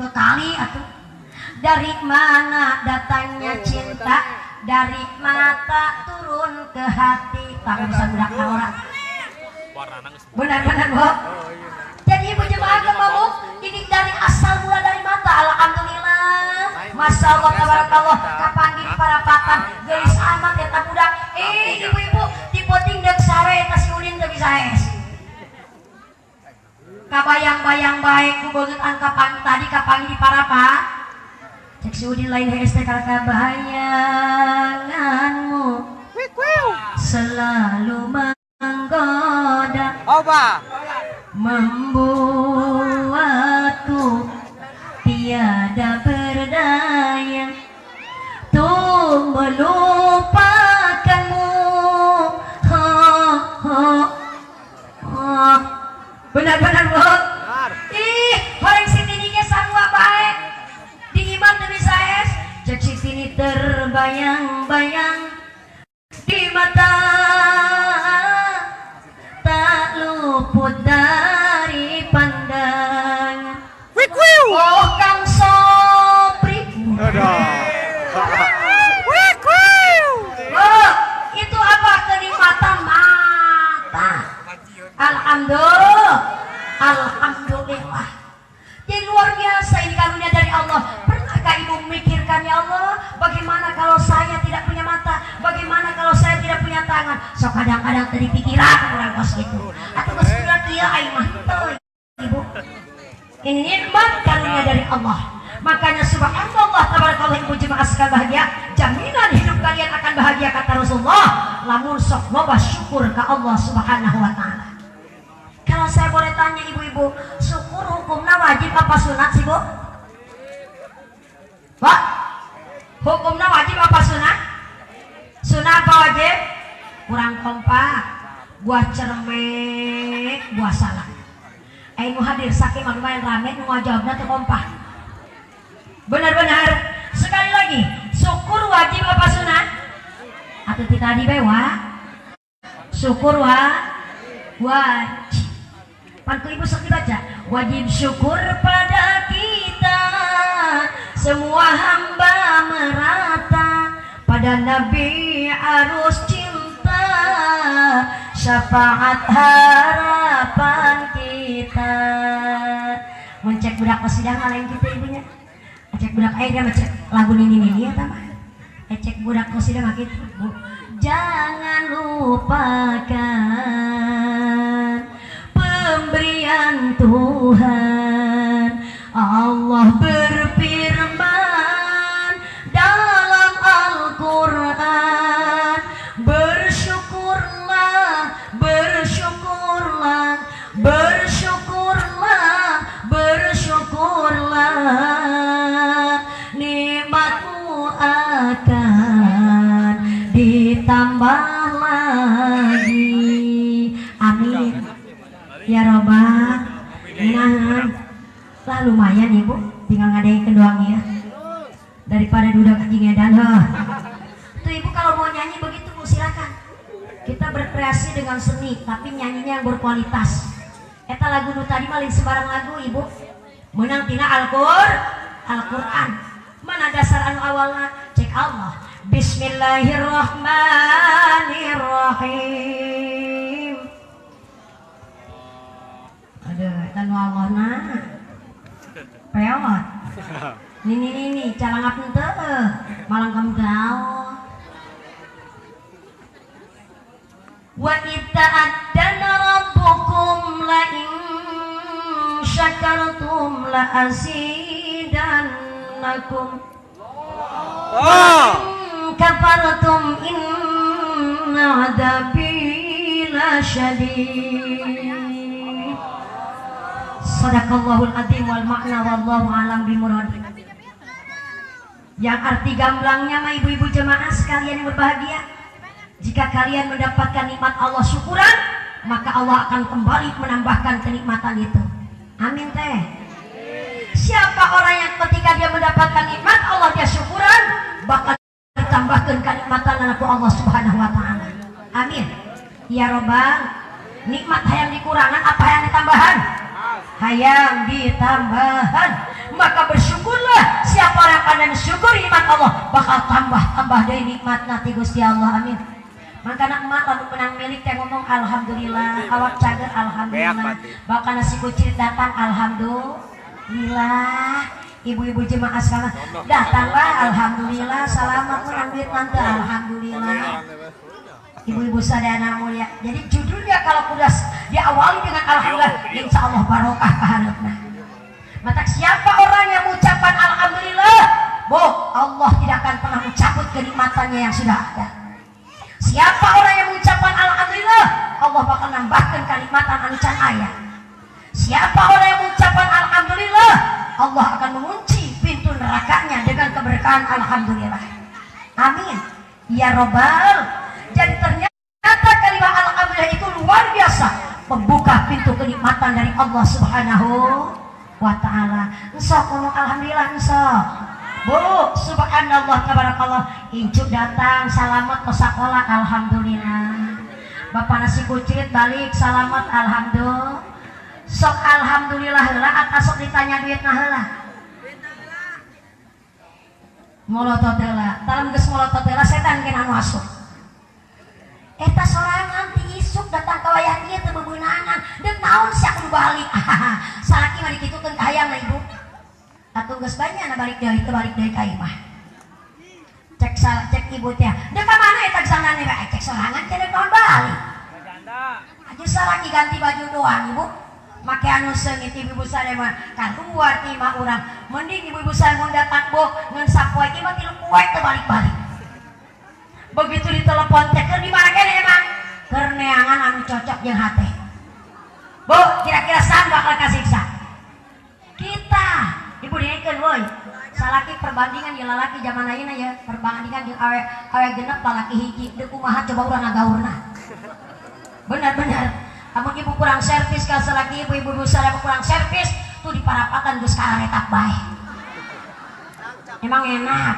ke kali atuh. Dari mana datangnya cinta, dari mata turun ke hati. Tak bisa budak orang. Benar-benar bu. Jadi ibu jemaah agama ini dari asal mula dari mata. Alhamdulillah, masya Allah, tabarakallah. Kapanggih para patan geus amat eta budak. Ibu-ibu dipoting dek sare eta si Udin teu bisa es. Kabayang-bayang baik ku beungeut angkapan tadi kapanggih di para pak. Cek si Udin lain es teh karena bayanganmu selalu menggoda. Membuatku tiada berdaya tuh melupakanmu. Benar-benar bu. Orang sini nih semua baik di iman teu bisa es. Cek sini terbayang-bayang di mata, tak luput dari pandangan. Oh Kang Sopri. Oh, itu apa kenikmatan mata. Alhamdulillah. Jadi luar biasa ini karunia dari Allah. Pernahkah ibu memikirkan, ya Allah, bagaimana kalau saya tidak punya mata? Bagaimana kalau saya tidak punya tangan? So kadang-kadang tadi pikiran orang kos itu. Atau kos bilang dia aimah tuh ibu. Ini nikmat karunia dari Allah. Makanya subhanallah tabarakallah ibu jemaah sekalian bahagia. Jaminan hidup kalian akan bahagia kata Rasulullah. Lamun sok loba syukur ke Allah subhanahu wa ta'ala. Kalau saya boleh tanya ibu-ibu, syukur hukumnya wajib apa sunat sih bu? Pak, hukumnya wajib apa sunat? Sunat apa wajib? Kurang kompak, buah cermek, buah salah. Ayo hadir saking lumayan rame, mau jawabnya tuh kompak. Benar-benar. Sekali lagi, syukur wajib apa sunat? Atau tadi bewa? Syukur wajib. Panku ibu sok dibaca. Wajib syukur pada kita, semua hamba merata. Pada Nabi arus cinta, syafaat harapan kita. Mencek budak pesidang lain kita ibunya. Cek budak air dia macet lagu ini ya tambah. Cek budak pesidang gitu bu. Jangan lupakan pemberian Tuhan. Allah berfirman dalam Al-Quran, bersyukurlah, bersyukurlah, bersyukurlah, bersyukurlah, nikmatmu akan ditambah lagi. Amin ya robbal. Nah, lah lumayan ibu, tinggal ngadain doang ya daripada duda kaki ngedan. Tuh ibu kalau mau nyanyi begitu bu silakan. Kita berkreasi dengan seni tapi nyanyinya yang berkualitas. Eta lagu nu tadi maling sembarang lagu ibu. Menang tina Al-Quran. Mana dasar anu awalna? Cek Allah. Bismillahirrahmanirrahim. Aduh, eta nu Allahna. Peot. Ini calangap henteu, malang kamu gaul. Wa ita'addana rabbukum la in syakartum la azidannakum wa in kafartum inna adzabi lasyadid. Sadaqallahul adzim wal makna wallahu alam bimurad. Yang arti gamblangnya mah ibu-ibu jemaah sekalian yang berbahagia, jika kalian mendapatkan nikmat Allah syukuran, maka Allah akan kembali menambahkan kenikmatan itu. Amin teh. Siapa orang yang ketika dia mendapatkan nikmat Allah dia syukuran, bakal ditambahkan kenikmatan dari Allah Subhanahu wa taala. Amin. Ya robbal. Nikmat hayang dikurangan apa yang ditambahan? Hayang ditambahan. maka bersyukurlah. Siapa yang pandai bersyukur nikmat Allah bakal tambah dari nikmat nanti Gusti Allah. Amin. Makanya emak lalu menang milik teh ngomong alhamdulillah, awak cager alhamdulillah, bahkan nasi kucing datang alhamdulillah, ibu-ibu jemaah sekalian datanglah alhamdulillah, selamat menang duit nanti alhamdulillah, ibu-ibu sadana mulia. Jadi judulnya kalau udah diawali dengan alhamdulillah, insya Allah barokah keharapna. Maka siapa orang yang mengucapkan alhamdulillah, Allah tidak akan pernah mencabut kenikmatannya yang sudah ada. Siapa orang yang mengucapkan alhamdulillah, Allah bakal nambahkan kenikmatan anu can aya. Siapa orang yang mengucapkan alhamdulillah, Allah akan mengunci pintu nerakanya dengan keberkahan alhamdulillah. Amin. Ya Robbal. Jadi ternyata kalimat alhamdulillah itu luar biasa membuka pintu kenikmatan dari Allah Subhanahu wa ta'ala. Sok ngomong alhamdulillah, sok. Bu, subhanallah, tabarakallah, injuk datang, selamat ke sekolah, alhamdulillah. Bapak nasi kucing balik, selamat, alhamdulillah. Sok alhamdulillah heula, atas sok ditanya duit nah heula. Molotot heula, dalam geus molotot heula setan kena anu asup. Eta sorangan ti isuk datang ka wayah ieu teu bebeunangan, deuk naon sia kudu balik. Salaki mah dikitukeun ka hayangna ibu. Atuh geus banyak balik deui teu balik deui ka imah. Cek ibu teh. Deuk ka mana eta gesangan ieu cek sorangan teh deuk naon balik. Aju salaki ganti baju doang ibu. Make anu seungit ibu sadaya mah kaluar ti mah urang. Mending ibu sadaya mun datang bok ngan sapoe ieu mah 3 poe teu balik-balik. Begitu ditelepon teh keur di mana kene emang? Keur neangan anu cocok jeung hate. Bu, kira-kira saan bakal kasiksa? Kita ibu diengkeun woi. Salaki perbandingan jeung lalaki zaman ayeuna ya, perbandingan jeung awe genep lalaki hiji, deuk kumaha coba urang ngagaurna. Benar-benar. Amun ibu kurang servis ka salaki ibu sadaya kurang servis, tuh di parapatan geus karetak bae. Emang enak.